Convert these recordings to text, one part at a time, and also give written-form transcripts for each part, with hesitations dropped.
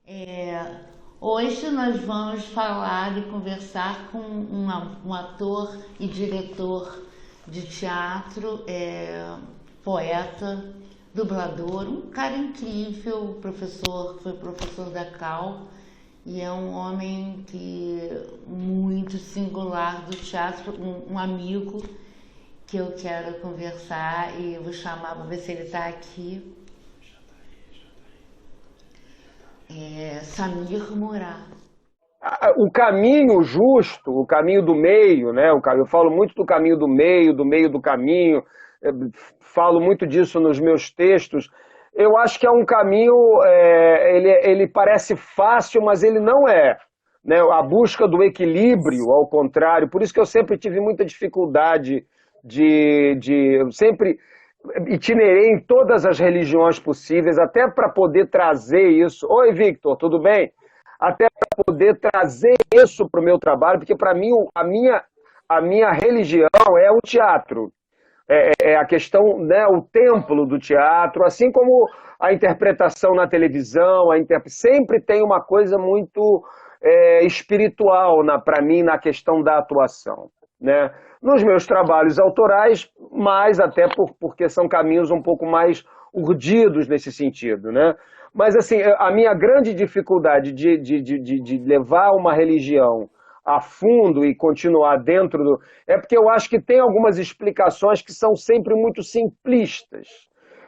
É, hoje nós vamos falar e conversar com um ator e diretor de teatro, poeta, dublador, um cara incrível, professor, foi professor da Cal e é um homem muito singular do teatro, um amigo que eu quero conversar e vou chamar para ver se ele está aqui. Samir Morar. O caminho justo, o caminho do meio, né? Eu falo muito do meio do caminho, falo muito disso nos meus textos. Eu acho que é um caminho, ele parece fácil, mas ele não é. Né? A busca do equilíbrio, ao contrário, por isso que eu sempre tive muita dificuldade eu sempre itinerei em todas as religiões possíveis, até para poder trazer isso. Oi, Victor, tudo bem? Até para poder trazer isso para o meu trabalho, porque para mim a minha religião é o teatro, é a questão, né, o templo do teatro, assim como a interpretação na televisão, sempre tem uma coisa muito espiritual para mim na questão da atuação, né? Nos meus trabalhos autorais, mais até porque são caminhos um pouco mais urdidos nesse sentido, né? Mas, assim, a minha grande dificuldade de levar uma religião a fundo e continuar dentro do... É porque eu acho que tem algumas explicações que são sempre muito simplistas.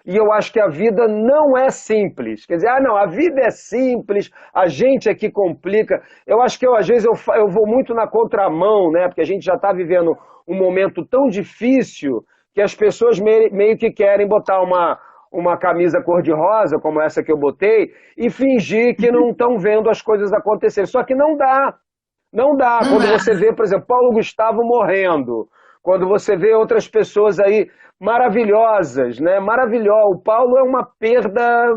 E eu acho que a vida não é simples. Quer dizer, não, a vida é simples, a gente é que complica. Eu acho que às vezes eu vou muito na contramão, né? Porque a gente já está vivendo um momento tão difícil que as pessoas meio que querem botar uma camisa cor-de-rosa, como essa que eu botei, e fingir que não estão vendo as coisas acontecerem. Só que não dá. Não dá. Não Quando dá. você vê, por exemplo, Paulo Gustavo morrendo, quando você vê outras pessoas aí maravilhosas, né? Maravilhoso. O Paulo é uma perda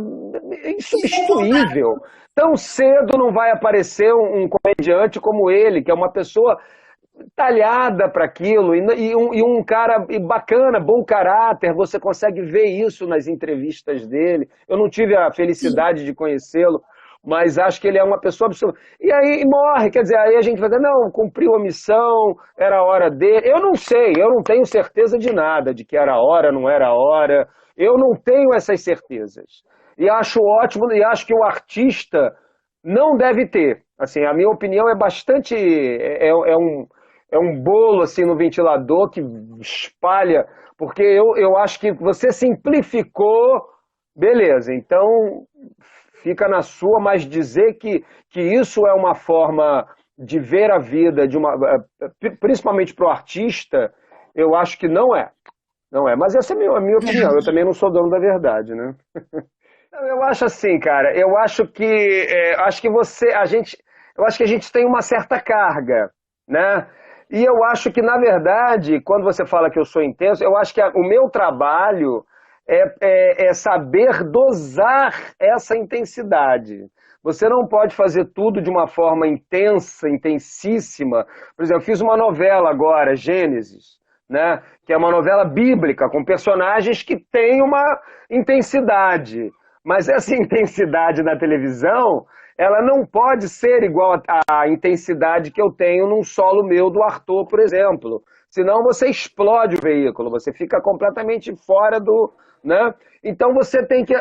insubstituível. Tão cedo não vai aparecer um comediante como ele, que é uma pessoa talhada para aquilo, e um cara bacana, bom caráter, você consegue ver isso nas entrevistas dele. Eu não tive a Sim. felicidade de conhecê-lo, mas acho que ele é uma pessoa absoluta. E aí morre, quer dizer, aí a gente vai dizer, não, cumpriu a missão, era a hora dele. Eu não sei, eu não tenho certeza de nada, de que era a hora, não era a hora. Eu não tenho essas certezas. E acho ótimo, e acho que o artista não deve ter. Assim, a minha opinião é bastante. É um bolo assim no ventilador que espalha, porque eu acho que você simplificou, beleza, então fica na sua, mas dizer que isso é uma forma de ver a vida, principalmente para o artista, eu acho que não é. Não é, mas essa é a minha opinião, eu também não sou dono da verdade, né? Eu acho assim, cara, eu acho que acho que eu acho que a gente tem uma certa carga, né? E eu acho que, na verdade, quando você fala que eu sou intenso, eu acho que o meu trabalho é saber dosar essa intensidade. Você não pode fazer tudo de uma forma intensa, intensíssima. Por exemplo, eu fiz uma novela agora, Gênesis, né? Que é uma novela bíblica, com personagens que têm uma intensidade. Mas essa intensidade na televisão, ela não pode ser igual à intensidade que eu tenho num solo meu do Arthur, por exemplo. Senão você explode o veículo, você fica completamente fora do... Né? Então você tem que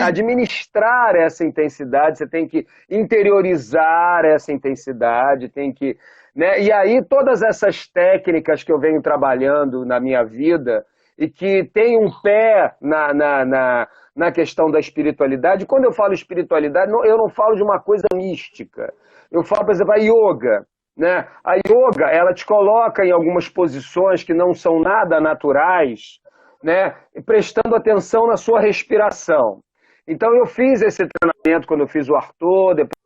administrar essa intensidade, você tem que interiorizar essa intensidade, tem que... Né? E aí todas essas técnicas que eu venho trabalhando na minha vida e que tem um pé na questão da espiritualidade. Quando eu falo espiritualidade, eu não falo de uma coisa mística. Eu falo, por exemplo, a yoga. Né? A yoga, ela te coloca em algumas posições que não são nada naturais, né? Prestando atenção na sua respiração. Então eu fiz esse treinamento quando eu fiz o Arthur, depois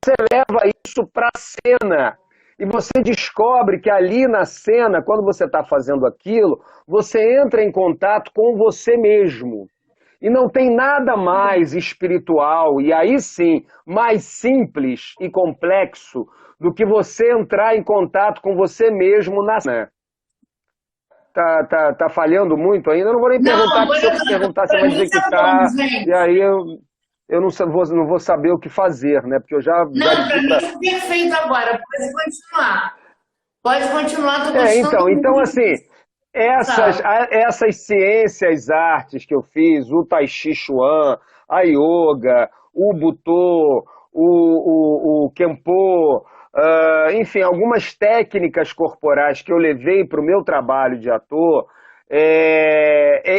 você leva isso para a cena. E você descobre que ali na cena, quando você está fazendo aquilo, você entra em contato com você mesmo. E não tem nada mais espiritual, e aí sim, mais simples e complexo do que você entrar em contato com você mesmo na cena. Tá falhando muito ainda? Eu não vou nem Não, perguntar, porque se eu perguntar, você para vai mim dizer que tá bom, tá, e gente. aí não vou saber o que fazer, né? Porque eu já Não, para liguei mim para. é perfeito agora. Pode continuar. Pode continuar, tô gostando Então muito, assim, sabe? essas ciências artes que eu fiz, o Tai Chi Chuan, a Yoga, o Butô, o Kempo, enfim, algumas técnicas corporais que eu levei para o meu trabalho de ator,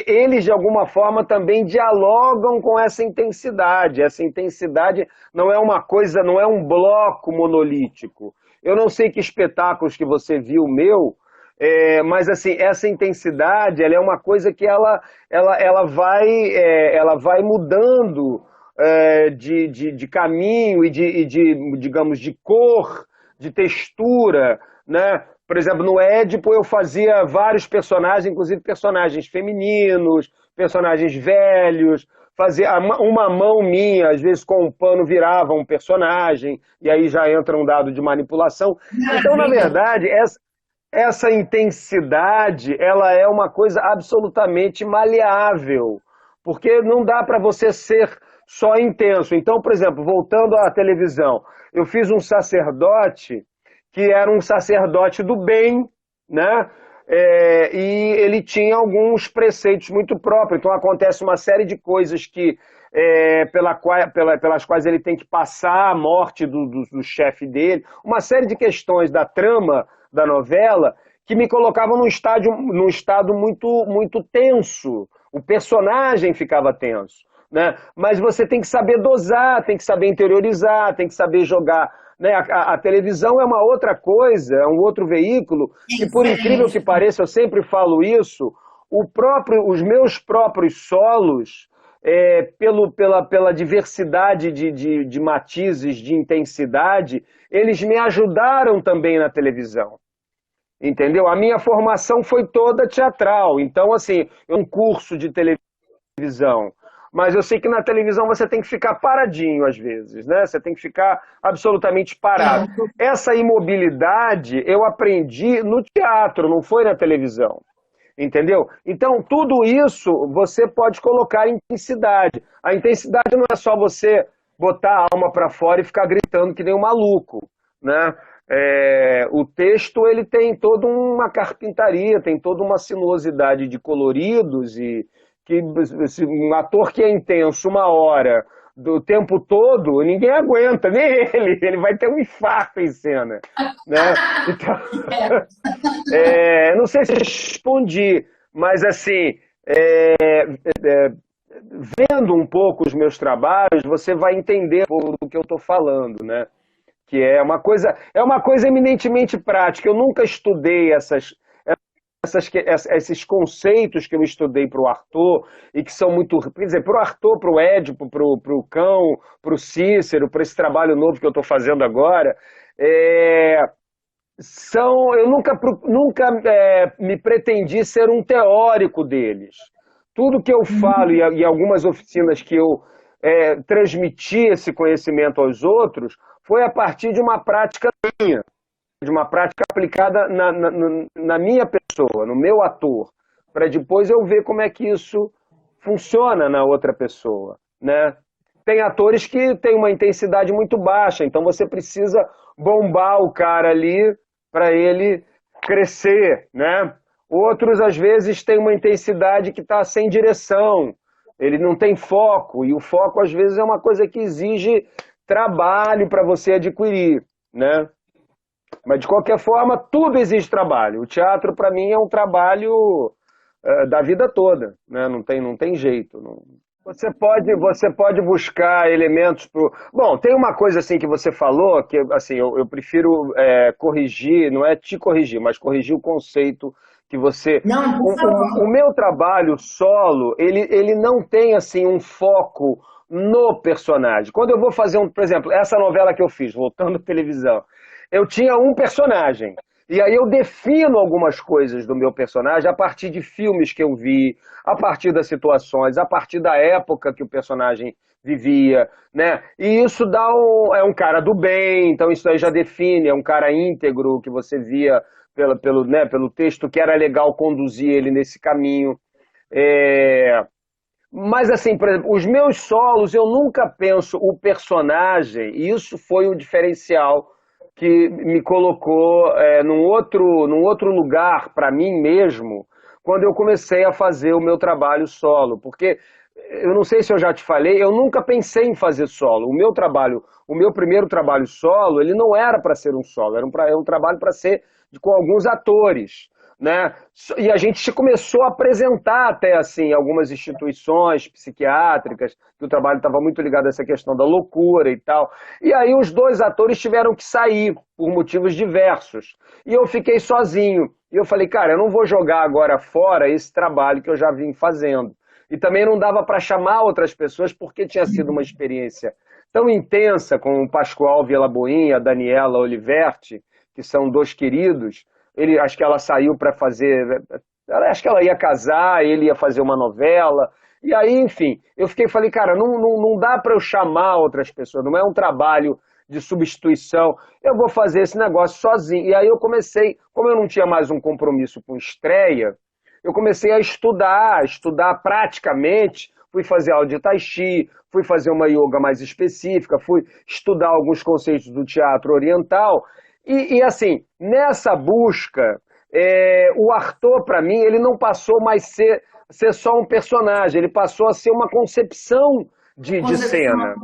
eles de alguma forma também dialogam com essa intensidade. Essa intensidade não é uma coisa, não é um bloco monolítico. Eu não sei que espetáculos que você viu meu, mas assim, essa intensidade, ela é uma coisa que ela vai mudando de caminho digamos, de cor, de textura, né? Por exemplo, no Édipo eu fazia vários personagens, inclusive personagens femininos, personagens velhos, fazia uma mão minha, às vezes com um pano virava um personagem, e aí já entra um dado de manipulação. Então, na Maravilha. verdade, essa intensidade, ela é uma coisa absolutamente maleável, porque não dá para você ser só intenso. Então, por exemplo, voltando à televisão, eu fiz um sacerdote que era um sacerdote do bem, né? E ele tinha alguns preceitos muito próprios. Então acontece uma série de coisas pelas quais ele tem que passar a morte do chefe dele, uma série de questões da trama da novela que me colocavam num estado muito tenso. O personagem ficava tenso, né? Mas você tem que saber dosar, tem que saber interiorizar, tem que saber jogar, né? A televisão é uma outra coisa, é um outro veículo É que, por incrível que diferente. pareça, eu sempre falo isso, os meus próprios solos, pela diversidade de matizes, de intensidade, eles me ajudaram também na televisão. Entendeu? A minha formação foi toda teatral. Então, assim, um curso de televisão. Mas eu sei que na televisão você tem que ficar paradinho às vezes, né? Você tem que ficar absolutamente parado. É, Essa imobilidade eu aprendi no teatro, não foi na televisão. Entendeu? Então, tudo isso você pode colocar em intensidade. A intensidade não é só você botar a alma para fora e ficar gritando que nem um maluco, né? O texto ele tem toda uma carpintaria, tem toda uma sinuosidade de coloridos e que um ator que é intenso uma hora do tempo todo, ninguém aguenta, nem ele vai ter um infarto em cena, né? Então, não sei se eu respondi, mas assim, vendo um pouco os meus trabalhos, você vai entender um pouco do que eu estou falando, né? Que é uma coisa eminentemente prática. Eu nunca estudei esses conceitos que eu estudei para o Arthur e que são muito, quer dizer, para o Arthur, para o Édipo, para o Cão, para o Cícero, para esse trabalho novo que eu estou fazendo agora, é, eu nunca me pretendi ser um teórico deles. Tudo que eu falo e algumas oficinas que eu transmiti esse conhecimento aos outros foi a partir de uma prática minha, de uma prática aplicada na minha pessoa, no meu ator, para depois eu ver como é que isso funciona na outra pessoa, né? Tem atores que têm uma intensidade muito baixa, então você precisa bombar o cara ali para ele crescer, né? Outros, às vezes, têm uma intensidade que está sem direção, ele não tem foco, e o foco, às vezes, é uma coisa que exige trabalho para você adquirir, né? Mas, de qualquer forma, tudo exige trabalho. O teatro, para mim, é um trabalho da vida toda, né? Não tem jeito. Não. Você pode buscar elementos pro. Bom, tem uma coisa assim que você falou que assim eu prefiro corrigir, não é te corrigir, mas corrigir o conceito que você. não, por O favor. meu trabalho solo, ele não tem assim um foco no personagem. Quando eu vou fazer por exemplo, essa novela que eu fiz, voltando à televisão, eu tinha um personagem. E aí eu defino algumas coisas do meu personagem a partir de filmes que eu vi, a partir das situações, a partir da época que o personagem vivia, né? E isso é um cara do bem, então isso aí já define, é um cara íntegro que você via pelo texto, que era legal conduzir ele nesse caminho. É, Mas assim, por exemplo, os meus solos eu nunca penso o personagem, e isso foi o diferencial que me colocou num outro lugar para mim mesmo, quando eu comecei a fazer o meu trabalho solo. Porque eu não sei se eu já te falei, eu nunca pensei em fazer solo. O meu primeiro trabalho solo, ele não era para ser um solo, era um trabalho para ser com alguns atores, né? E a gente começou a apresentar até assim algumas instituições psiquiátricas, que o trabalho estava muito ligado a essa questão da loucura e tal. E aí os dois atores tiveram que sair por motivos diversos. E eu fiquei sozinho. E eu falei, cara, eu não vou jogar agora fora esse trabalho que eu já vim fazendo. E também não dava para chamar outras pessoas porque tinha sido uma experiência tão intensa com o Pascoal Villaboin, a Daniela Oliverti, que são dois queridos. Acho que ela saiu para fazer. Acho que ela ia casar, ele ia fazer uma novela. E aí, enfim, falei, cara, não dá para eu chamar outras pessoas, não é um trabalho de substituição, eu vou fazer esse negócio sozinho. E aí eu comecei, como eu não tinha mais um compromisso com estreia, eu comecei a estudar praticamente, fui fazer aula de tai chi, fui fazer uma yoga mais específica, fui estudar alguns conceitos do teatro oriental, e assim, nessa busca, o Arthur, para mim, ele não passou mais ser só um personagem, ele passou a ser uma concepção de cena.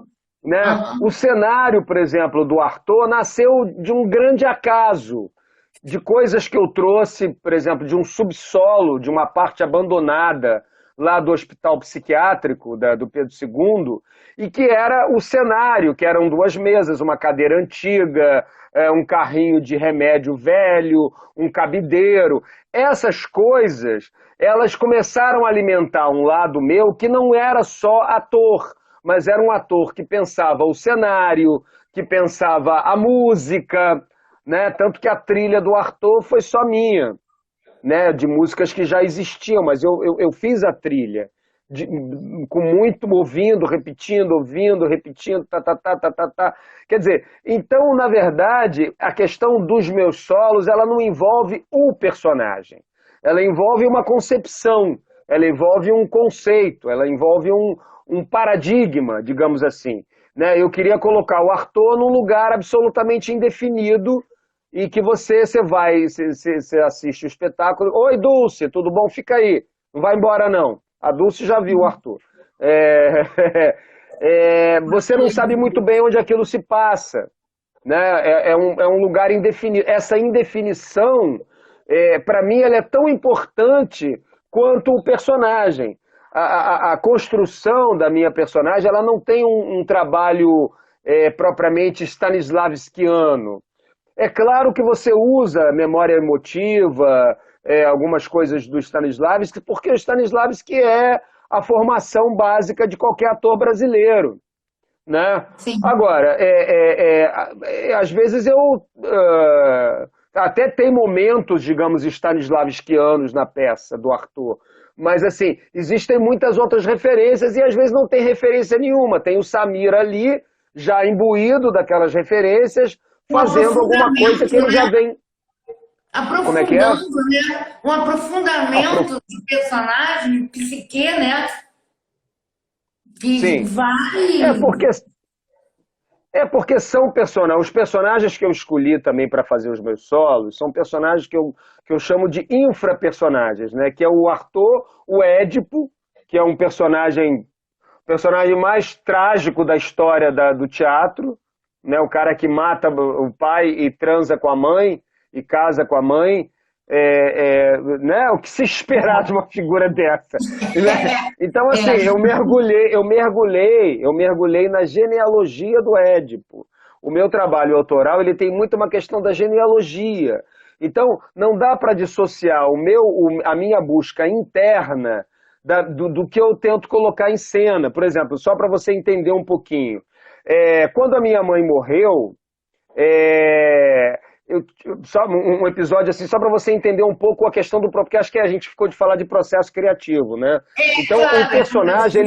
Né? Aham. O cenário, por exemplo, do Arthur nasceu de um grande acaso, de coisas que eu trouxe, por exemplo, de um subsolo, de uma parte abandonada lá do hospital psiquiátrico do Pedro II, e que era o cenário, que eram duas mesas, uma cadeira antiga, um carrinho de remédio velho, um cabideiro. Essas coisas, elas começaram a alimentar um lado meu que não era só ator, mas era um ator que pensava o cenário, que pensava a música, né? Tanto que a trilha do Arthur foi só minha, né? De músicas que já existiam, mas eu fiz a trilha, de, com muito ouvindo, repetindo, tá, tá, tá, tá, tá, tá. Quer dizer, então, na verdade, a questão dos meus solos, ela não envolve o personagem, ela envolve uma concepção, ela envolve um conceito, ela envolve um paradigma, digamos assim. Né? Eu queria colocar o Arthur num lugar absolutamente indefinido e que você assiste o espetáculo. Oi, Dulce, tudo bom? Fica aí. Não vai embora, não. A Dulce já viu o Arthur. Você não sabe muito bem onde aquilo se passa. Né? É um lugar indefinido. Essa indefinição, para mim, ela é tão importante quanto o personagem. A construção da minha personagem, ela não tem um trabalho propriamente stanislavskiano. É claro que você usa memória emotiva, algumas coisas do Stanislavski, porque o Stanislavski é a formação básica de qualquer ator brasileiro. Né? Sim. Agora, às vezes eu até tem momentos, digamos, stanislavskianos na peça do Arthur, mas assim, existem muitas outras referências e às vezes não tem referência nenhuma. Tem o Samir ali, já imbuído daquelas referências, Um fazendo alguma coisa que ele aprofundamento, já né? vem. Como é que é? Aprofundando, né? Um Apro- aprofundamento de personagem, de psique, né? Que Sim. É vai. porque são personagens. Os personagens que eu escolhi também para fazer os meus solos são personagens que eu chamo de infra-personagens, né? Que é o Arthur, o Édipo, que é um personagem mais trágico da história do teatro, né? O cara que mata o pai e transa com a mãe e casa com a mãe. Né? O que se esperar de uma figura dessa, né? Então, assim, É, eu mergulhei na genealogia do Édipo. O meu trabalho autoral, ele tem muito uma questão da genealogia. Então, não dá para dissociar a minha busca interna do que eu tento colocar em cena. Por exemplo, só para você entender um pouquinho. Quando a minha mãe morreu, só um episódio assim, só para você entender um pouco a questão do próprio, porque acho que a gente ficou de falar de processo criativo, né? Então, o claro, personagem,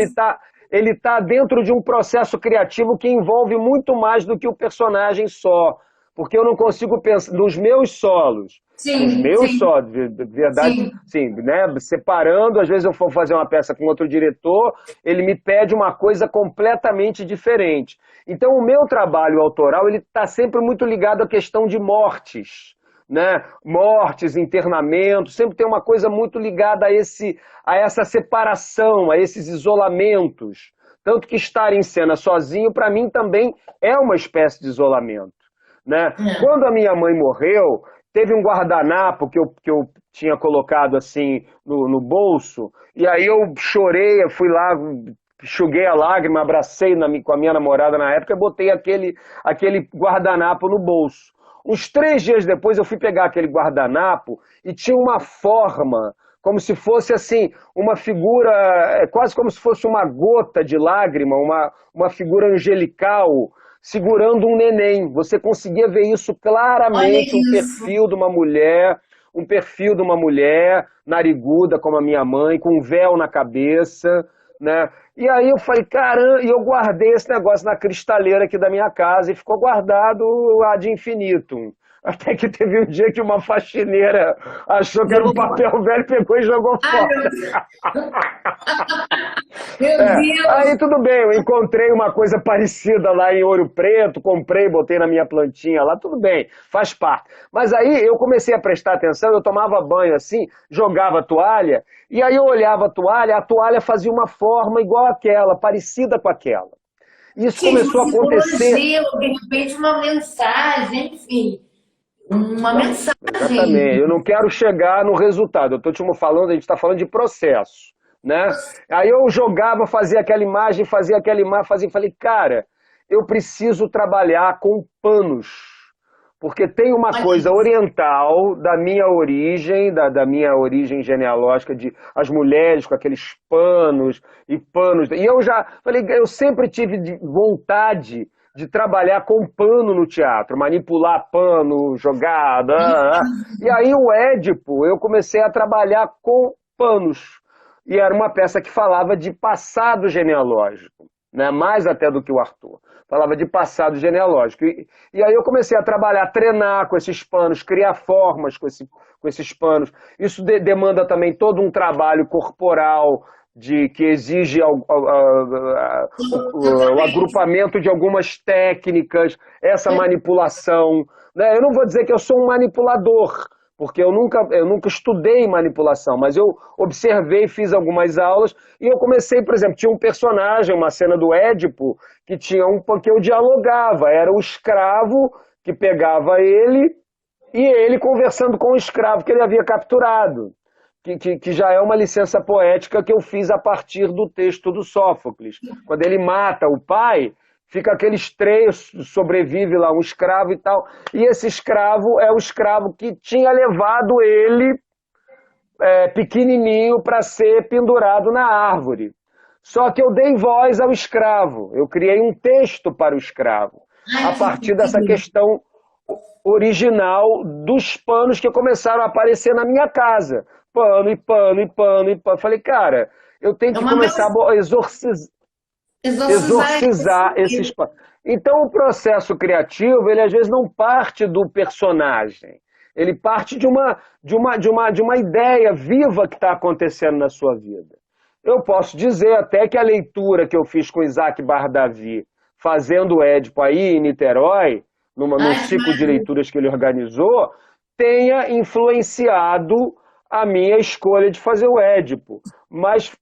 ele tá dentro de um processo criativo que envolve muito mais do que o personagem só. porque eu não consigo pensar nos meus solos. Os Sim, meus sim, solos, de verdade, sim. sim, né? Separando, às vezes eu for fazer uma peça com outro diretor, ele me pede uma coisa completamente diferente. Então, o meu trabalho autoral, ele está sempre muito ligado à questão de mortes, né? Mortes, internamentos, sempre tem uma coisa muito ligada a essa separação, a esses isolamentos. Tanto que estar em cena sozinho, para mim, também é uma espécie de isolamento, né? É. Quando a minha mãe morreu, teve um guardanapo que eu tinha colocado assim no bolso, e aí eu chorei, eu fui lá, enxuguei a lágrima, abracei com a minha namorada na época e botei aquele guardanapo no bolso. Uns 3 dias depois eu fui pegar aquele guardanapo e tinha uma forma, como se fosse assim, uma figura, quase como se fosse uma gota de lágrima, uma figura angelical segurando um neném. Você conseguia ver isso Olha claramente, isso. um perfil de uma mulher nariguda como a minha mãe, com um véu na cabeça, né? E aí eu falei, caramba, e eu guardei esse negócio na cristaleira aqui da minha casa e ficou guardado ad infinitum. Até que teve um dia que uma faxineira achou que era um Jogou fora. papel velho, pegou e jogou Ai, fora. meu Aí Deus! tudo bem, eu encontrei uma coisa parecida lá em Ouro Preto, comprei, botei na minha plantinha lá, tudo bem, faz parte. Mas aí eu comecei a prestar atenção, eu tomava banho assim, jogava a toalha, e aí eu olhava a toalha fazia uma forma igual àquela, parecida com aquela. Isso Gente, uma começou a acontecer. simbologia, ou de repente uma mensagem, enfim, uma Exatamente. mensagem. Eu não quero chegar no resultado. Eu estou te falando, a gente está falando de processo, né? Aí eu jogava, fazia aquela imagem, falei, cara, eu preciso trabalhar com panos, porque tem uma Olha coisa isso. oriental da minha origem genealógica, de as mulheres com aqueles panos e panos. E eu já falei, eu sempre tive vontade de trabalhar com pano no teatro, manipular pano, jogar. E aí o Édipo, eu comecei a trabalhar com panos. E era uma peça que falava de passado genealógico, né? Mais até do que o Arthur. Falava de passado genealógico. E aí eu comecei a trabalhar, treinar com esses panos, criar formas com esses panos. Isso demanda também todo um trabalho corporal, que exige o Exatamente. agrupamento de algumas técnicas, essa manipulação, né? Eu não vou dizer que eu sou um manipulador, porque eu nunca estudei manipulação, mas eu observei, fiz algumas aulas, e eu comecei, por exemplo, tinha um personagem, uma cena do Édipo, que eu dialogava, era o escravo que pegava ele, e ele conversando com o escravo que ele havia capturado, que já é uma licença poética que eu fiz a partir do texto do Sófocles. Quando ele mata o pai, fica aqueles três, sobrevive lá um escravo e tal, e esse escravo é o escravo que tinha levado ele pequenininho para ser pendurado na árvore. Só que eu dei voz ao escravo, eu criei um texto para o escravo, Ai, a partir que dessa lindo. questão original dos panos que começaram a aparecer na minha casa. Pano e pano e pano e pano. Falei, cara, eu tenho É que uma começar mensagem. a Exorcizar esse exorcizar esses medo. panos. Então o processo criativo, ele às vezes não parte do personagem. Ele parte de uma ideia viva que está acontecendo na sua vida. Eu posso dizer até que a leitura que eu fiz com Isaac Bardavi, fazendo o Édipo aí em Niterói, num Ai, que ciclo de maravilha. leituras que ele organizou, tenha influenciado a minha escolha de fazer o Édipo. Mas,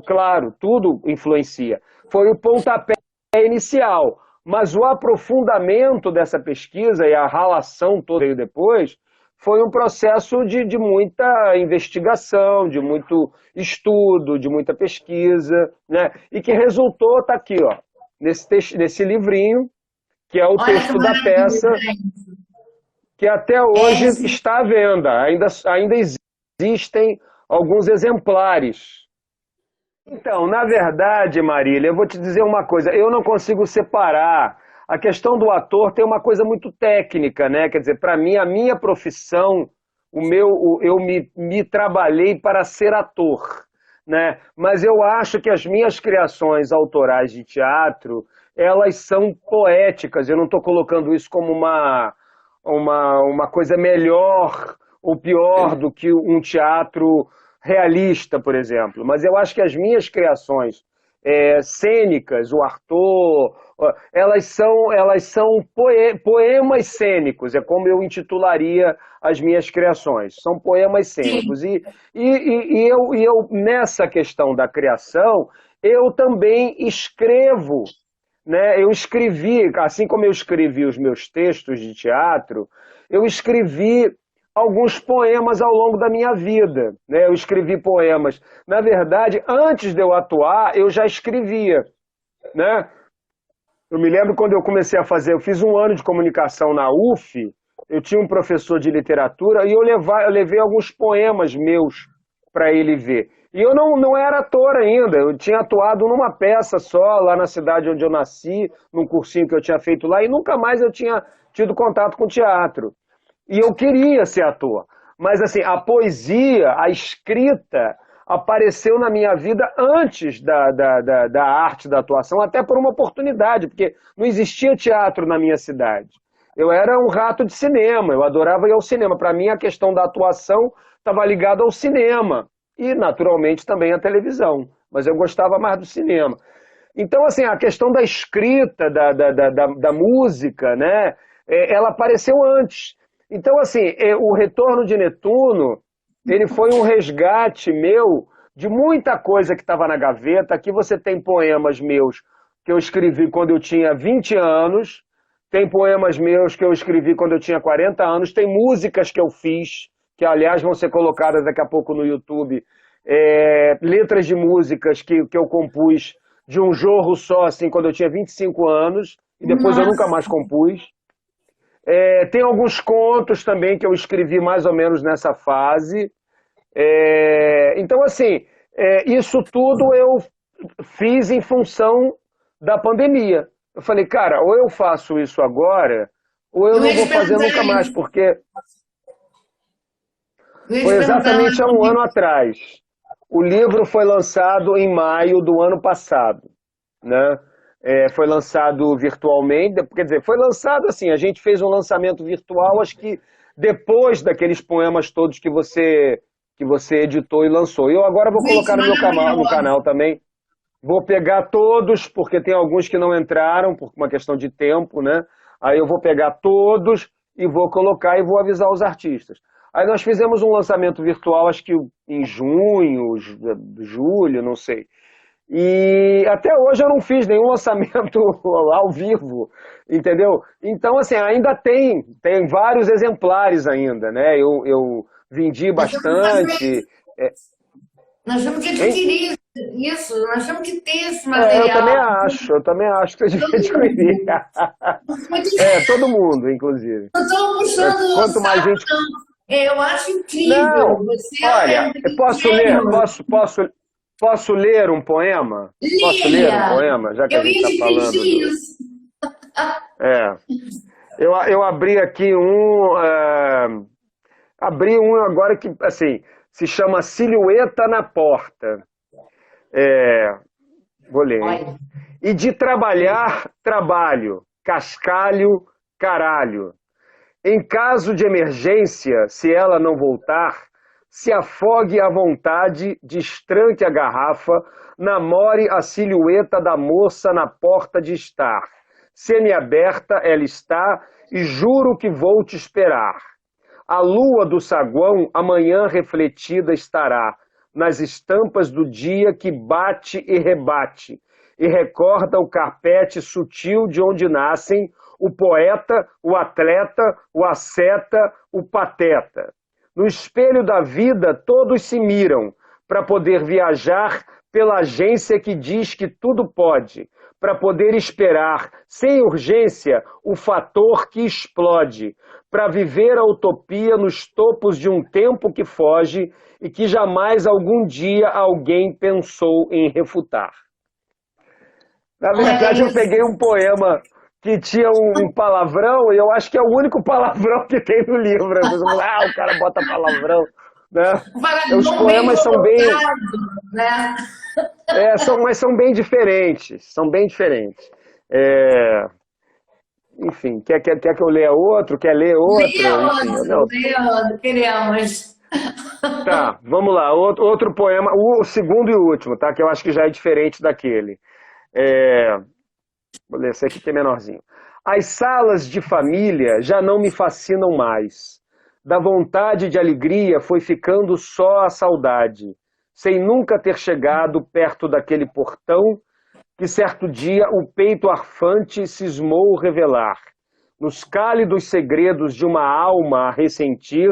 claro, tudo influencia. Foi o pontapé inicial, mas o aprofundamento dessa pesquisa e a relação toda aí depois foi um processo de muita investigação, de muito estudo, de muita pesquisa, né? E que resultou, tá aqui, ó, nesse livrinho, que é o Olha que texto da maravilha, peça, gente. que até É hoje isso. está à venda. Ainda existem alguns exemplares. Então, na verdade, Marília, eu vou te dizer uma coisa, eu não consigo separar. A questão do ator tem uma coisa muito técnica, né? Quer dizer, para mim, a minha profissão, eu me trabalhei para ser ator, né? Mas eu acho que as minhas criações autorais de teatro, elas são poéticas. Eu não estou colocando isso como uma coisa melhor ou pior do que um teatro realista, por exemplo. Mas eu acho que as minhas criações cênicas, o Arthur, elas são poemas cênicos, é como eu intitularia as minhas criações. São poemas Sim. cênicos. E eu, nessa questão da criação, eu também escrevo, né? Eu escrevi, assim como eu escrevi os meus textos de teatro, eu escrevi alguns poemas ao longo da minha vida, né? Eu escrevi poemas. Na verdade, antes de eu atuar, eu já escrevia, né? Eu me lembro quando eu comecei a fazer, eu fiz um ano de comunicação na UF, eu tinha um professor de literatura e eu levei alguns poemas meus para ele ver. E eu não era ator ainda, eu tinha atuado numa peça só, lá na cidade onde eu nasci, num cursinho que eu tinha feito lá, e nunca mais eu tinha tido contato com teatro. E eu queria ser ator. Mas assim, a poesia, a escrita, apareceu na minha vida antes da arte da atuação, até por uma oportunidade, porque não existia teatro na minha cidade. Eu era um rato de cinema, eu adorava ir ao cinema. Para mim, a questão da atuação estava ligada ao cinema e, naturalmente, também à televisão. Mas eu gostava mais do cinema. Então, assim, a questão da escrita, da música, né, ela apareceu antes. Então, assim, o Retorno de Netuno, ele foi um resgate meu de muita coisa que estava na gaveta. Aqui você tem poemas meus que eu escrevi quando eu tinha 20 anos, tem poemas meus que eu escrevi quando eu tinha 40 anos, tem músicas que eu fiz, que aliás vão ser colocadas daqui a pouco no YouTube, letras de músicas que eu compus de um jorro só, assim, quando eu tinha 25 anos, e depois eu nunca Nossa, mais compus. Tem alguns contos também que eu escrevi mais ou menos nessa fase. Então, assim, isso tudo eu fiz em função da pandemia. Eu falei, cara, ou eu faço isso agora, ou eu eu não ia vou te fazer perguntar nunca mais, isso. porque Eu ia te foi perguntar. exatamente há um ano atrás. O livro foi lançado em maio do ano passado, né? Foi lançado virtualmente, quer dizer, foi lançado assim, a gente fez um lançamento virtual, acho que depois daqueles poemas todos que você editou e lançou. Eu agora vou colocar Gente, no meu canal, no maravilhosa. canal também. Vou pegar todos, porque tem alguns que não entraram, por uma questão de tempo, né? Aí eu vou pegar todos e vou colocar e vou avisar os artistas. Aí nós fizemos um lançamento virtual, acho que em junho, julho, não sei. E até hoje eu não fiz nenhum lançamento ao vivo, entendeu? Então, assim, ainda tem vários exemplares ainda, né? Eu vendi Nós temos que fazer bastante. isso. Nós temos que Hein? adquirir isso. Nós temos que ter esse Eu também material. acho, eu também acho que você devia Todo adquirir. mundo. Muito. Todo mundo, inclusive. Não estou puxando o Quanto mais saco, gente. não. Eu acho incrível. Não! Você é Olha, um posso ler? gênio. Posso ler um poema? Posso ler um Leia! poema, já que a Eu gente ia está te falando pedir do. isso. É. Eu abri aqui abri um agora que, assim, se chama Silhueta na Porta. É, vou ler, hein? Olha, E de trabalhar, trabalho, cascalho, caralho. Em caso de emergência, se ela não voltar, se afogue à vontade, destranque a garrafa, namore a silhueta da moça na porta de estar. Semiaberta ela está e juro que vou te esperar. A lua do saguão amanhã refletida estará nas estampas do dia que bate e rebate, e recorda o carpete sutil de onde nascem o poeta, o atleta, o asceta, o pateta. No espelho da vida todos se miram para poder viajar pela agência que diz que tudo pode, para poder esperar, sem urgência, o fator que explode, para viver a utopia nos topos de um tempo que foge e que jamais algum dia alguém pensou em refutar. Na olha verdade, eu isso. peguei um poema que tinha um palavrão, e eu acho que é o único palavrão que tem no livro. O cara bota palavrão, né? Os Palavrão bem poemas são bem, colocado, né? mas são bem diferentes, são bem diferentes. É, enfim, quer que eu leia outro? Quer ler outro? Leia Enfim, não. outro, leia outro, queremos. Tá, vamos lá. Outro poema, o segundo e último, tá? Que eu acho que já é diferente daquele. É, vou ler esse aqui que é menorzinho. As salas de família já não me fascinam mais. Da vontade de alegria foi ficando só a saudade, sem nunca ter chegado perto daquele portão que certo dia o peito arfante cismou revelar, nos cálidos segredos de uma alma a ressentir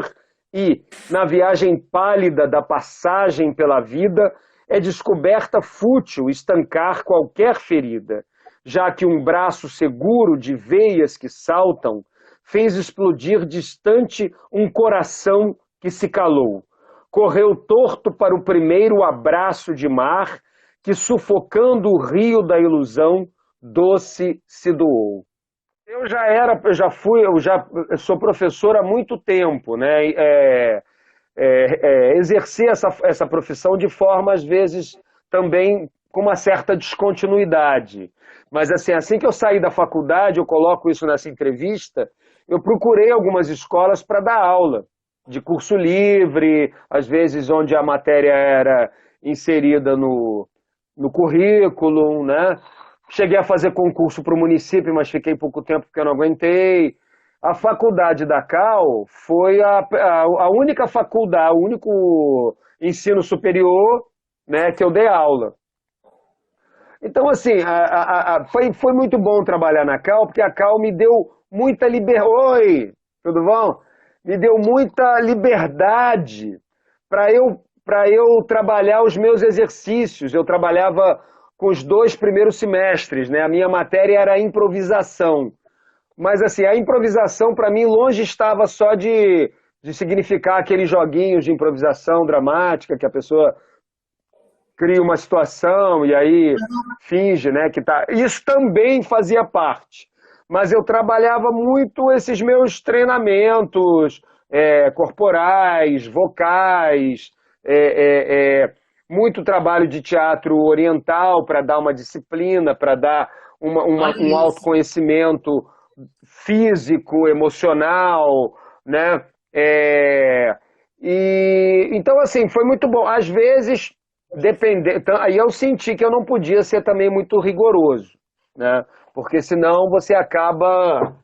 e, na viagem pálida da passagem pela vida, é descoberta fútil estancar qualquer ferida, já que um braço seguro de veias que saltam fez explodir distante um coração que se calou. Correu torto para o primeiro abraço de mar que, sufocando o rio da ilusão, doce se doou. Eu sou professor há muito tempo, né? Exercer essa profissão de forma, às vezes, também com uma certa descontinuidade. Mas assim que eu saí da faculdade, eu coloco isso nessa entrevista, eu procurei algumas escolas para dar aula, de curso livre, às vezes onde a matéria era inserida no currículo, né? Cheguei a fazer concurso para o município, mas fiquei pouco tempo porque eu não aguentei. A faculdade da Cal foi a única faculdade, o único ensino superior, né, que eu dei aula. Então, assim, foi muito bom trabalhar na Cal, porque a Cal me deu muita liberdade. Oi, tudo bom? Me deu muita liberdade para eu trabalhar os meus exercícios. Eu trabalhava com os 2 primeiros semestres, né? A minha matéria era improvisação. Mas, assim, a improvisação, para mim, longe estava só de significar aqueles joguinhos de improvisação dramática que a pessoa cria uma situação e aí finge, né, que tá. Isso também fazia parte. Mas eu trabalhava muito esses meus treinamentos corporais, vocais, muito trabalho de teatro oriental para dar uma disciplina, para dar um Olha isso. autoconhecimento físico, emocional, né? E então assim foi muito bom. Às vezes aí eu senti que eu não podia ser também muito rigoroso, né? Porque senão você acaba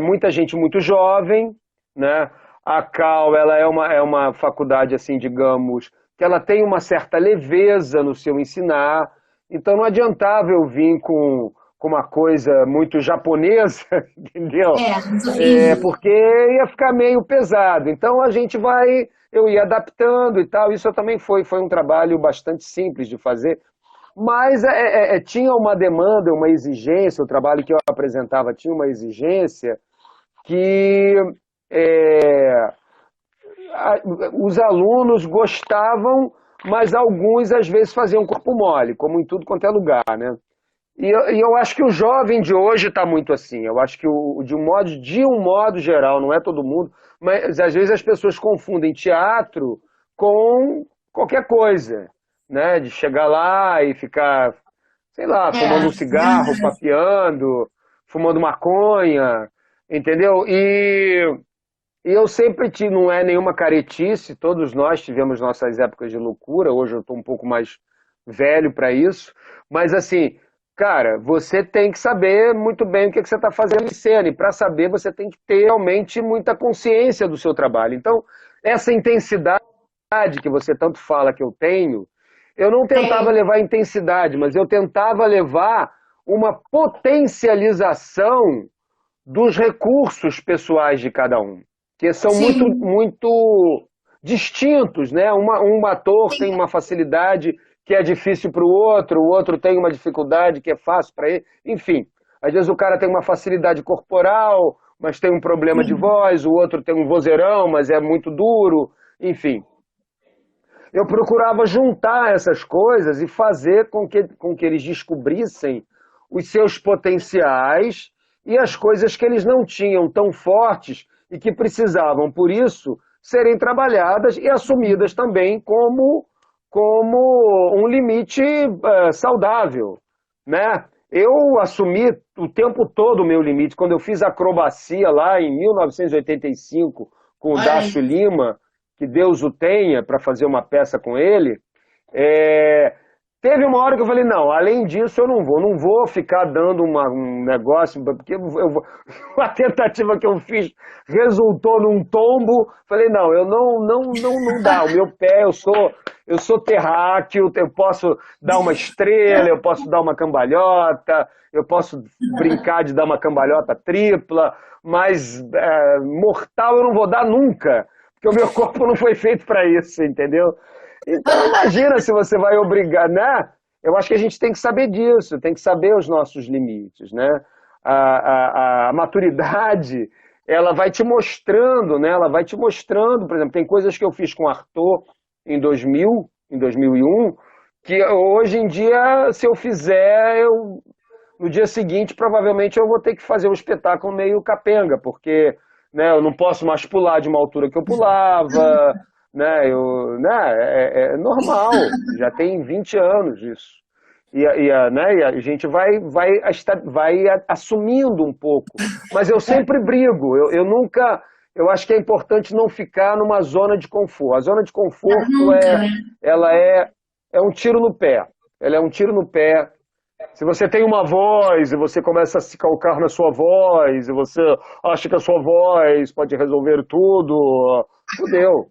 muita gente muito jovem, né? A Cal, ela é uma faculdade assim, digamos, que ela tem uma certa leveza no seu ensinar, então não adiantava eu vir com uma coisa muito japonesa, entendeu? Muito rígido. Porque ia ficar meio pesado. Então eu ia adaptando e tal. Isso também foi um trabalho bastante simples de fazer, mas tinha uma demanda, uma exigência, o trabalho que eu apresentava tinha uma exigência que é, os alunos gostavam, mas alguns às vezes faziam corpo mole, como em tudo quanto é lugar, né? E eu acho que o jovem de hoje está muito assim. Eu acho que de um modo geral, não é todo mundo, mas às vezes as pessoas confundem teatro com qualquer coisa, né? De chegar lá e ficar, sei lá, fumando um cigarro, Verdade. papeando, fumando maconha, entendeu? E eu sempre tive, não é nenhuma caretice, todos nós tivemos nossas épocas de loucura, hoje eu estou um pouco mais velho para isso, mas assim, cara, você tem que saber muito bem o que você está fazendo em cena, e para saber você tem que ter realmente muita consciência do seu trabalho. Então, essa intensidade que você tanto fala que eu não tentava Tem. levar intensidade, mas eu tentava levar uma potencialização dos recursos pessoais de cada um, que são muito, Sim. muito distintos, né? Um ator tem uma facilidade que é difícil para o outro tem uma dificuldade que é fácil para ele. Enfim, às vezes o cara tem uma facilidade corporal, mas tem um problema de Sim. voz, o outro tem um vozeirão, mas é muito duro. Enfim, eu procurava juntar essas coisas e fazer com que eles descobrissem os seus potenciais e as coisas que eles não tinham tão fortes e que precisavam, por isso, serem trabalhadas e assumidas também como um limite saudável, né? eu assumi o tempo todo o meu limite. Quando eu fiz acrobacia lá em 1985 com o Olha aí. Dácio Lima, que Deus o tenha, para fazer uma peça com ele, é, teve uma hora que eu falei, não, além disso eu não vou ficar dando um negócio, porque a tentativa que eu fiz resultou num tombo, falei, não, eu não dá, o meu pé, eu sou terráqueo, eu posso dar uma estrela, eu posso dar uma cambalhota, eu posso brincar de dar uma cambalhota tripla, mas mortal eu não vou dar nunca, porque o meu corpo não foi feito para isso, entendeu? Então, imagina se você vai obrigar, né? Eu acho que a gente tem que saber disso, tem que saber os nossos limites, né? A maturidade, ela vai te mostrando, né? Ela vai te mostrando, por exemplo, tem coisas que eu fiz com o Arthur em 2000, em 2001, que hoje em dia, se eu fizer, no dia seguinte, provavelmente eu vou ter que fazer um espetáculo meio capenga, porque, né, eu não posso mais pular de uma altura que eu pulava, né, é normal, já tem 20 anos isso. Né, e a gente vai assumindo um pouco. Mas eu sempre brigo, eu nunca. Eu acho que é importante não ficar numa zona de conforto. A zona de conforto Nunca, né? é um tiro no pé. Ela é um tiro no pé. Se você tem uma voz e você começa a se calcar na sua voz, e você acha que a sua voz pode resolver tudo, fudeu.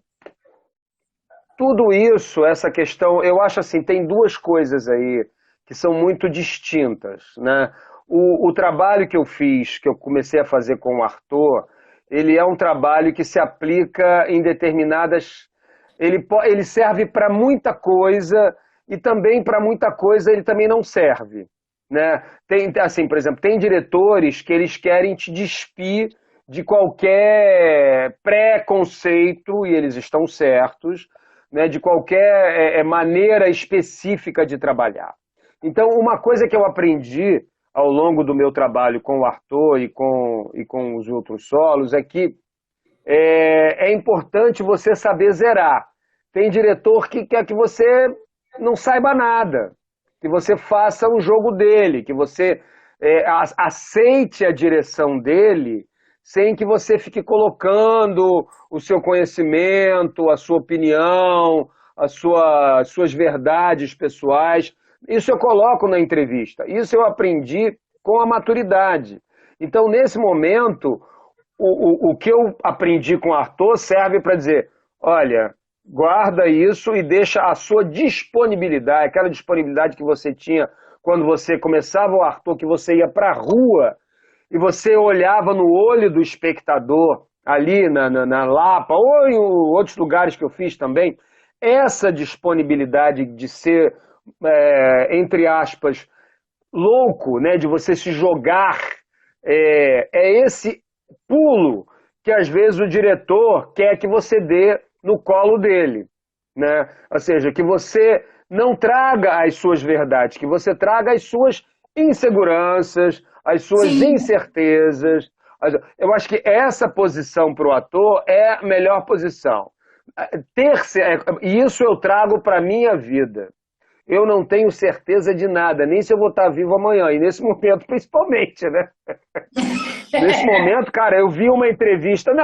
Tudo isso, essa questão, eu acho assim, tem duas coisas aí que são muito distintas, né? O trabalho que eu fiz, que eu comecei a fazer com o Arthur, ele é um trabalho que se aplica em determinadas... Ele serve para muita coisa e também para muita coisa ele também não serve, né? Tem, assim, por exemplo, tem diretores que eles querem te despir de qualquer preconceito, e eles estão certos, né, de qualquer maneira específica de trabalhar. Então, uma coisa que eu aprendi ao longo do meu trabalho com o Arthur e com os outros solos é que é importante você saber zerar. Tem diretor que quer que você não saiba nada, que você faça o jogo dele, que você aceite a direção dele sem que você fique colocando o seu conhecimento, a sua opinião, as suas verdades pessoais. Isso eu coloco na entrevista. Isso eu aprendi com a maturidade. Então, nesse momento, o que eu aprendi com o Arthur serve para dizer, olha, guarda isso e deixa a sua disponibilidade, aquela disponibilidade que você tinha quando você começava o Arthur, que você ia para a rua e você olhava no olho do espectador, ali na Lapa, ou em outros lugares que eu fiz também, essa disponibilidade de ser, entre aspas, louco, né, de você se jogar, esse pulo que às vezes o diretor quer que você dê no colo dele, né? Ou seja, que você não traga as suas verdades, que você traga as suas inseguranças, as suas Sim. incertezas. Eu acho que essa posição para o ator é a melhor posição. E isso eu trago para a minha vida. Eu não tenho certeza de nada, nem se eu vou estar vivo amanhã, e nesse momento principalmente, né? Nesse momento, cara, eu vi uma entrevista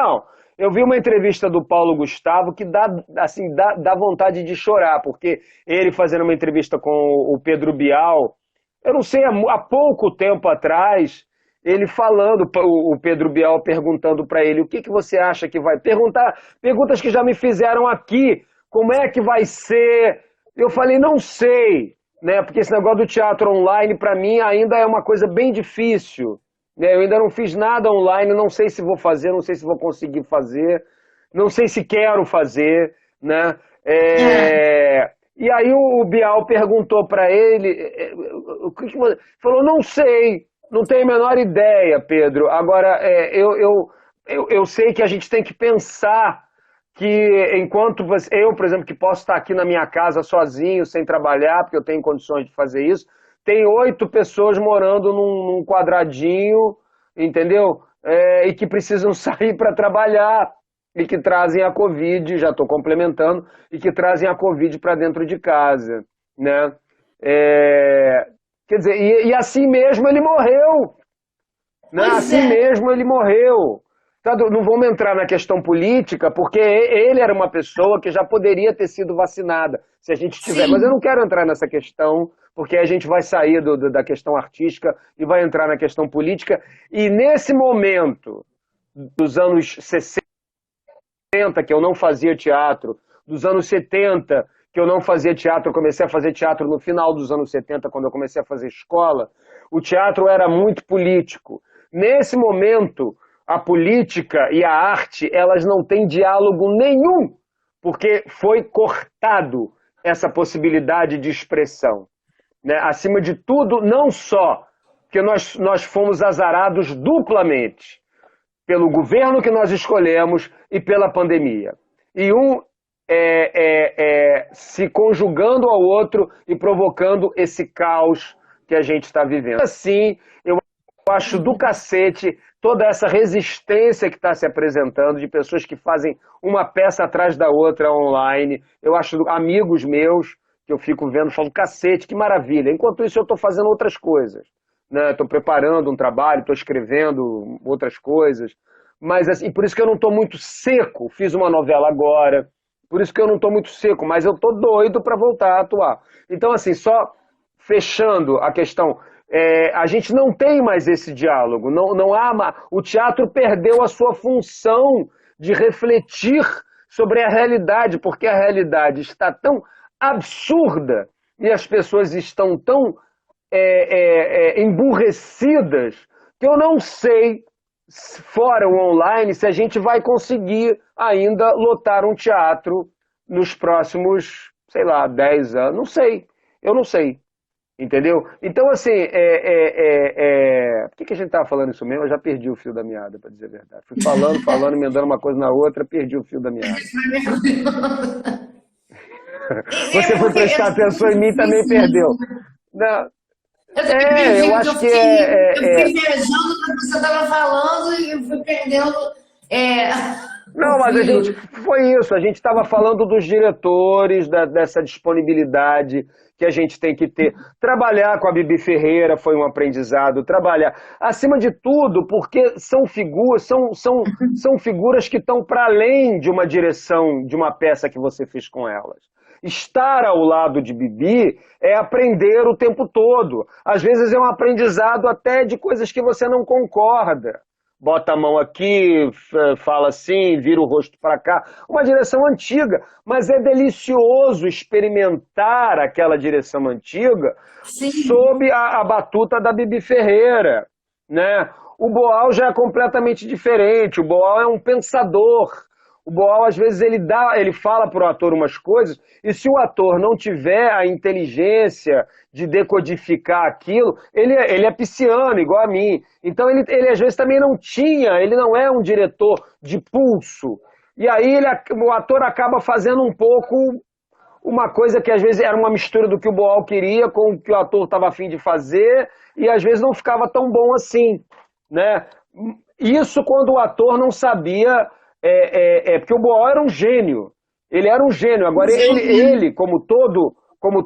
do Paulo Gustavo que dá vontade de chorar, porque ele fazendo uma entrevista com o Pedro Bial, eu não sei, há pouco tempo atrás, ele falando, o Pedro Bial perguntando para ele, o que você acha que vai... Perguntas que já me fizeram aqui, como é que vai ser... Eu falei, não sei, né? Porque esse negócio do teatro online, para mim, ainda é uma coisa bem difícil. Né? Eu ainda não fiz nada online, não sei se vou fazer, não sei se vou conseguir fazer, não sei se quero fazer, né? E aí o Bial perguntou para ele, falou, não sei, não tenho a menor ideia, Pedro. Agora, eu sei que a gente tem que pensar que enquanto eu, por exemplo, que posso estar aqui na minha casa sozinho, sem trabalhar, porque eu tenho condições de fazer isso, tem 8 pessoas morando num quadradinho, entendeu? E que precisam sair para trabalhar e que trazem a Covid, já estou complementando, e que trazem a Covid para dentro de casa, né? Quer dizer, e assim mesmo ele morreu. Né? Pois Assim é. mesmo ele morreu. Tá, não vamos entrar na questão política, porque ele era uma pessoa que já poderia ter sido vacinada, se a gente tiver. Mas eu Sim. não quero entrar nessa questão, porque a gente vai sair da questão artística e vai entrar na questão política. E nesse momento, dos anos 60, que eu não fazia teatro, dos anos 70, que eu não fazia teatro, eu comecei a fazer teatro no final dos anos 70, quando eu comecei a fazer escola, o teatro era muito político. Nesse momento, a política e a arte, elas não têm diálogo nenhum, porque foi cortado essa possibilidade de expressão. Né? Acima de tudo, não só que nós fomos azarados duplamente, pelo governo que nós escolhemos e pela pandemia. E um se conjugando ao outro e provocando esse caos que a gente está vivendo. Assim, eu acho do cacete toda essa resistência que está se apresentando de pessoas que fazem uma peça atrás da outra online. Eu acho amigos meus que eu fico vendo, falo, cacete, que maravilha. Enquanto isso eu estou fazendo outras coisas. Né? Estou preparando um trabalho, estou escrevendo outras coisas. Mas assim, por isso que eu não estou muito seco. Fiz uma novela agora, por isso que eu não estou muito seco, mas eu estou doido para voltar a atuar. Então, assim, só fechando a questão, a gente não tem mais esse diálogo. Não há, o teatro perdeu a sua função de refletir sobre a realidade, porque a realidade está tão absurda e as pessoas estão tão emburrecidas que eu não sei, fora o online, se a gente vai conseguir ainda lotar um teatro nos próximos, sei lá, 10 anos. Não sei, eu não sei. Entendeu? Então, assim, por que a gente estava falando isso mesmo? Eu já perdi o fio da meada, para dizer a verdade. Fui falando, emendando uma coisa na outra, perdi o fio da meada. Você foi Porque eu prestar fiquei atenção em mim e também difícil, perdeu. Não, eu também vi, eu porque acho que eu fiquei viajando quando você estava falando e eu fui perdendo é, o Não, mas a gente fio. foi isso. A gente estava falando dos diretores, dessa disponibilidade que a gente tem que ter. Trabalhar com a Bibi Ferreira foi um aprendizado. Trabalhar, acima de tudo, porque são figuras que estão para além de uma direção de uma peça que você fez com elas. Estar ao lado de Bibi é aprender o tempo todo. Às vezes é um aprendizado até de coisas que você não concorda. Bota a mão aqui, fala assim, vira o rosto para cá. Uma direção antiga, mas é delicioso experimentar aquela direção antiga Sim, sob a batuta da Bibi Ferreira, né? O Boal já é completamente diferente. O Boal é um pensador. O Boal, às vezes, ele fala para o ator umas coisas, e se o ator não tiver a inteligência de decodificar aquilo, ele é pisciano, igual a mim. Então, ele às vezes também não tinha, ele não é um diretor de pulso. E aí o ator acaba fazendo um pouco uma coisa que às vezes era uma mistura do que o Boal queria com o que o ator estava a fim de fazer, e às vezes não ficava tão bom assim, né? Isso quando o ator não sabia, porque o Boal era um gênio, ele era um gênio. Agora sim, ele como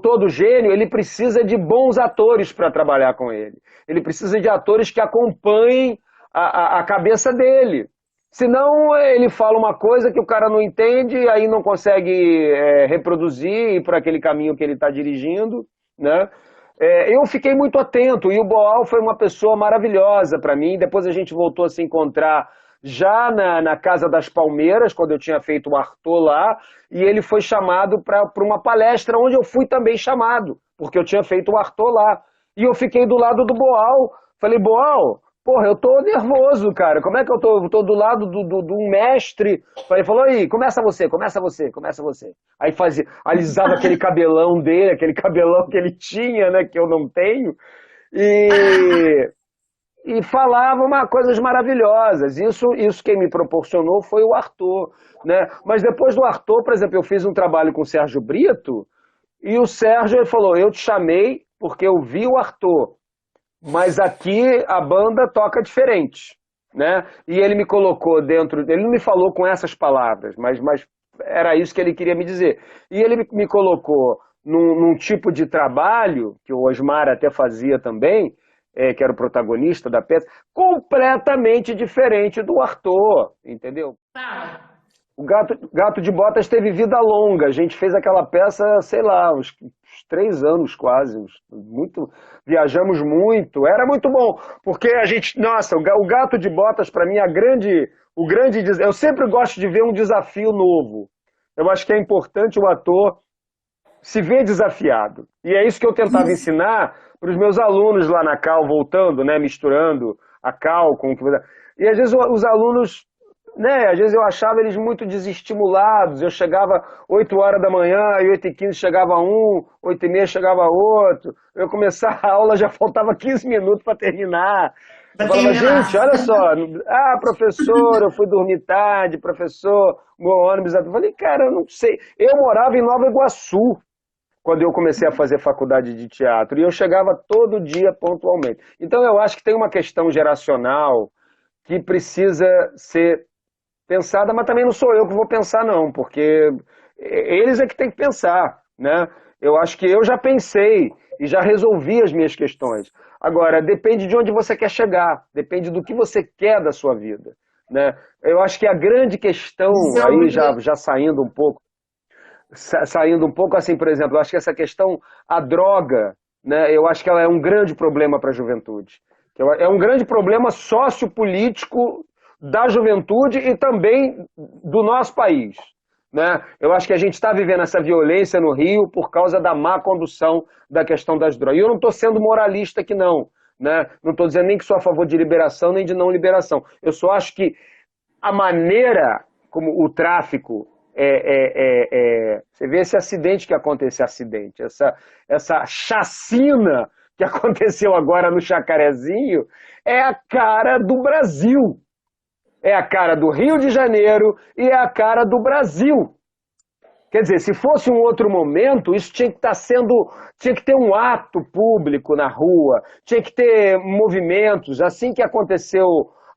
todo gênio, ele precisa de bons atores para trabalhar com ele. Ele precisa de atores que acompanhem a cabeça dele. Senão ele fala uma coisa que o cara não entende, e aí não consegue reproduzir e ir para aquele caminho que ele está dirigindo, né? Eu fiquei muito atento, e o Boal foi uma pessoa maravilhosa para mim. Depois a gente voltou a se encontrar já na Casa das Palmeiras, quando eu tinha feito o Arthur lá, e ele foi chamado para uma palestra onde eu fui também chamado, porque eu tinha feito o Arthur lá. E eu fiquei do lado do Boal, falei, Boal, porra, eu tô nervoso, cara, como é que eu tô? Eu tô do lado do um mestre. Ele falou, aí, começa você, começa você, começa você. Aí alisava aquele cabelão dele, aquele cabelão que ele tinha, né, que eu não tenho, e falava coisas maravilhosas. Isso quem me proporcionou foi o Arthur, né? Mas depois do Arthur, por exemplo, eu fiz um trabalho com o Sérgio Brito, e o Sérgio ele falou, eu te chamei porque eu vi o Arthur, mas aqui a banda toca diferente, né? E ele me colocou dentro, ele não me falou com essas palavras, mas era isso que ele queria me dizer. E ele me colocou num tipo de trabalho, que o Osmar até fazia também, que era o protagonista da peça, completamente diferente do Arthur, entendeu? Fala. O Gato de Botas teve vida longa. A gente fez aquela peça, sei lá, uns 3 anos quase. Muito, viajamos muito. Era muito bom, porque a gente, nossa, o Gato de Botas para mim é eu sempre gosto de ver um desafio novo. Eu acho que é importante o ator se ver desafiado. E é isso que eu tentava Isso. ensinar para os meus alunos lá na Cal, voltando, né, misturando a Cal com o que... E às vezes os alunos, né, às vezes eu achava eles muito desestimulados. Eu chegava 8 horas da manhã, e 8h15 chegava um, 8h30 chegava outro. Eu começava a aula, já faltava 15 minutos para terminar. Eu Pra falava, terminar. gente, olha só, professor, eu fui dormir tarde, professor, meu ônibus... Eu falei, cara, eu não sei. Eu morava em Nova Iguaçu, quando eu comecei a fazer faculdade de teatro, e eu chegava todo dia pontualmente. Então eu acho que tem uma questão geracional que precisa ser pensada, mas também não sou eu que vou pensar não, porque eles é que têm que pensar, né? Eu acho que eu já pensei e já resolvi as minhas questões. Agora, depende de onde você quer chegar, depende do que você quer da sua vida, né? Eu acho que a grande questão, Isso é aí obrigação. já saindo um pouco assim, por exemplo, eu acho que essa questão, a droga, né, eu acho que ela é um grande problema para a juventude. É um grande problema sociopolítico da juventude e também do nosso país. Né? Eu acho que a gente está vivendo essa violência no Rio por causa da má condução da questão das drogas. E eu não estou sendo moralista aqui, não. Né? Não estou dizendo nem que sou a favor de liberação nem de não liberação. Eu só acho que a maneira como o tráfico você vê esse acidente que aconteceu, essa chacina que aconteceu agora no Chacarezinho, é a cara do Brasil. É a cara do Rio de Janeiro e é a cara do Brasil. Quer dizer, se fosse um outro momento, isso tinha que estar tinha que ter um ato público na rua, tinha que ter movimentos, assim que aconteceu.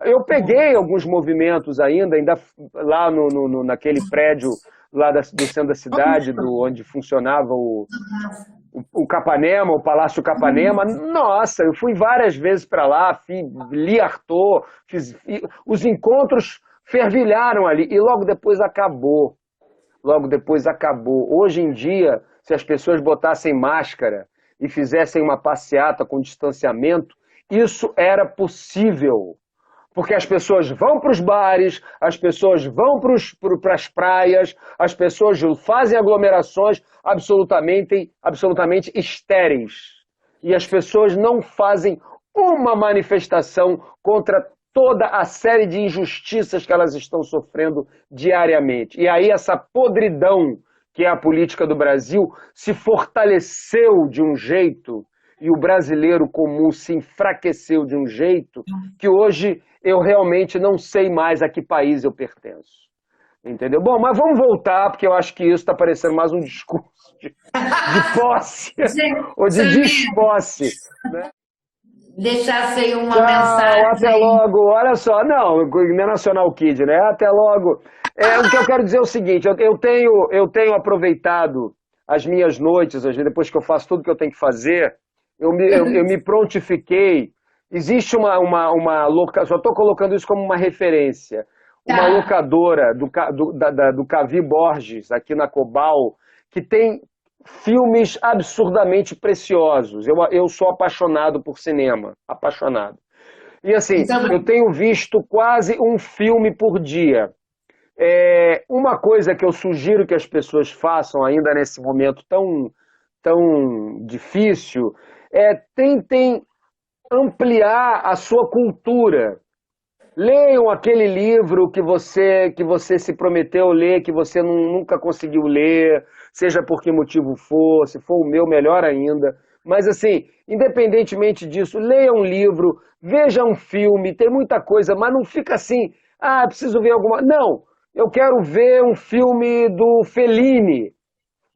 Eu peguei alguns movimentos ainda lá naquele prédio lá do centro da cidade, onde funcionava o Capanema, o Palácio Capanema. Nossa, eu fui várias vezes para lá, li Arthur, os encontros fervilharam ali e logo depois acabou. Logo depois acabou. Hoje em dia, se as pessoas botassem máscara e fizessem uma passeata com distanciamento, isso era possível. Porque as pessoas vão para os bares, as pessoas vão para as praias, as pessoas fazem aglomerações absolutamente estéreis. E as pessoas não fazem uma manifestação contra toda a série de injustiças que elas estão sofrendo diariamente. E aí essa podridão que é a política do Brasil se fortaleceu de um jeito e o brasileiro comum se enfraqueceu de um jeito que hoje eu realmente não sei mais a que país eu pertenço. Entendeu? Bom, mas vamos voltar, porque eu acho que isso está parecendo mais um discurso de posse ou de desposse. Né? Deixasse aí uma Tchau, mensagem. até logo. Olha só, não é National Kid, né? Até logo. O que eu quero dizer é o seguinte, eu tenho aproveitado as minhas noites, depois que eu faço tudo que eu tenho que fazer, eu me prontifiquei. Existe uma locadora, só estou colocando isso como uma referência, uma locadora do Cavi Borges, aqui na Cobal, que tem filmes absurdamente preciosos. Eu sou apaixonado por cinema, apaixonado. E assim, eu tenho visto quase um filme por dia. Uma coisa que eu sugiro que as pessoas façam ainda nesse momento tão difícil tentem ampliar a sua cultura. Leiam aquele livro que você se prometeu ler, que você nunca conseguiu ler, seja por que motivo for, se for o meu, melhor ainda. Mas assim, independentemente disso, leia um livro, veja um filme, tem muita coisa, mas não fica assim, preciso ver alguma... Não, eu quero ver um filme do Fellini.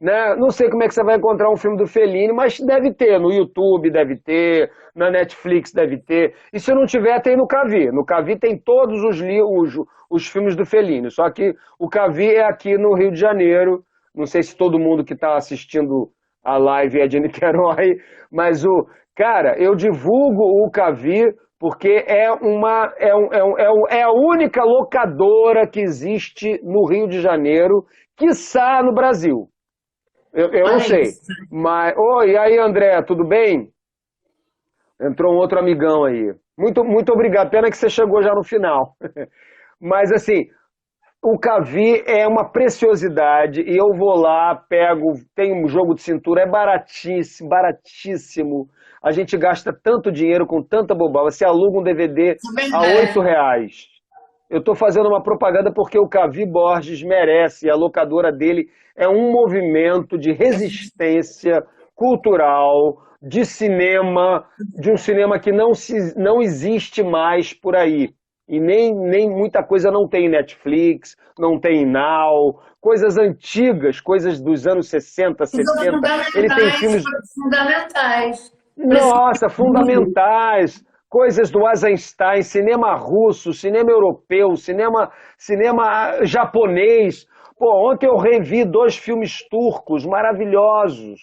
Né? Não sei como é que você vai encontrar um filme do Fellini, mas deve ter, no YouTube deve ter, na Netflix deve ter, e se não tiver, tem no Cavi. No Cavi tem todos os filmes do Fellini, só que o Cavi é aqui no Rio de Janeiro, não sei se todo mundo que está assistindo a live é de Niterói, mas cara, eu divulgo o Cavi porque é a única locadora que existe no Rio de Janeiro, quiçá no Brasil. Eu não Olha sei. isso. Mas, oi, e aí, André, tudo bem? Entrou um outro amigão aí. Muito, muito obrigado. Pena que você chegou já no final. Mas assim, o Cavi é uma preciosidade e eu vou lá, pego, tem um jogo de cintura, é baratíssimo, baratíssimo. A gente gasta tanto dinheiro com tanta bobagem. Você aluga um DVD Isso é a verdade. R$ 8. Eu estou fazendo uma propaganda porque o Cavi Borges merece, a locadora dele é um movimento de resistência cultural, de cinema, de um cinema que não existe mais por aí. E nem muita coisa não tem Netflix, não tem Now, coisas antigas, coisas dos anos 60, Que são 70. Ele tem fundamentais, filmes, fundamentais para esse nossa, mundo. fundamentais, coisas do Eisenstein, cinema russo, cinema europeu, cinema japonês. Pô, ontem eu revi 2 filmes turcos maravilhosos,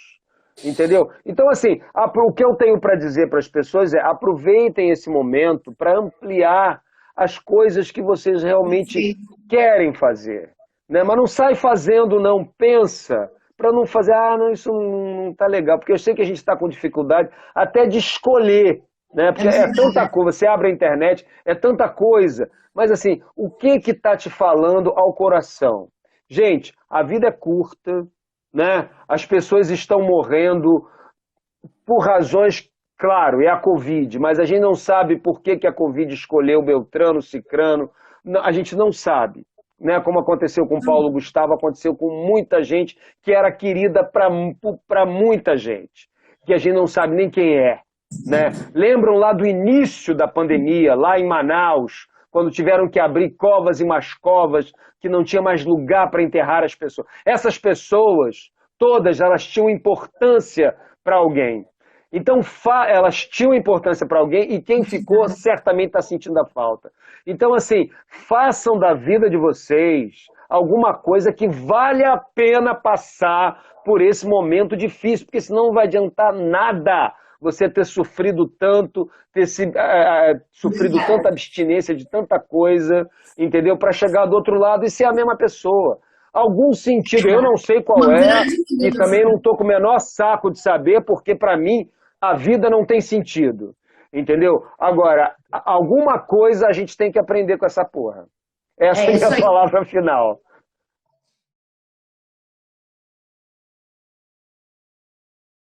entendeu? Então, assim, o que eu tenho para dizer para as pessoas é aproveitem esse momento para ampliar as coisas que vocês realmente Perfeito. querem fazer, né? Mas não sai fazendo, não pensa para não fazer, não, isso não tá legal, porque eu sei que a gente está com dificuldade até de escolher, né? É Porque é tanta verdade. coisa, você abre a internet, é tanta coisa, mas assim, o que tá te falando ao coração? Gente, a vida é curta, né? As pessoas estão morrendo por razões, claro, é a Covid, mas a gente não sabe por que a Covid escolheu Beltrano, Cicrano, a gente não sabe. Né, como aconteceu com Paulo Gustavo, aconteceu com muita gente que era querida para muita gente, que a gente não sabe nem quem é. Né? Lembram lá do início da pandemia, lá em Manaus, quando tiveram que abrir covas e mais covas, que não tinha mais lugar para enterrar as pessoas. Essas pessoas, todas, elas tinham importância para alguém. Então, elas tinham importância para alguém e quem ficou certamente está sentindo a falta. Então, assim, façam da vida de vocês alguma coisa que vale a pena passar por esse momento difícil, porque senão não vai adiantar nada você ter sofrido tanto, sofrido tanta Verdade. abstinência de tanta coisa, entendeu? Para chegar do outro lado e ser a mesma pessoa. Algum sentido, eu não sei qual Uma é, grande e mudança. também não estou com o menor saco de saber, porque para mim a vida não tem sentido. Entendeu? Agora, alguma coisa a gente tem que aprender com essa porra. Essa É é a isso minha aí. palavra final.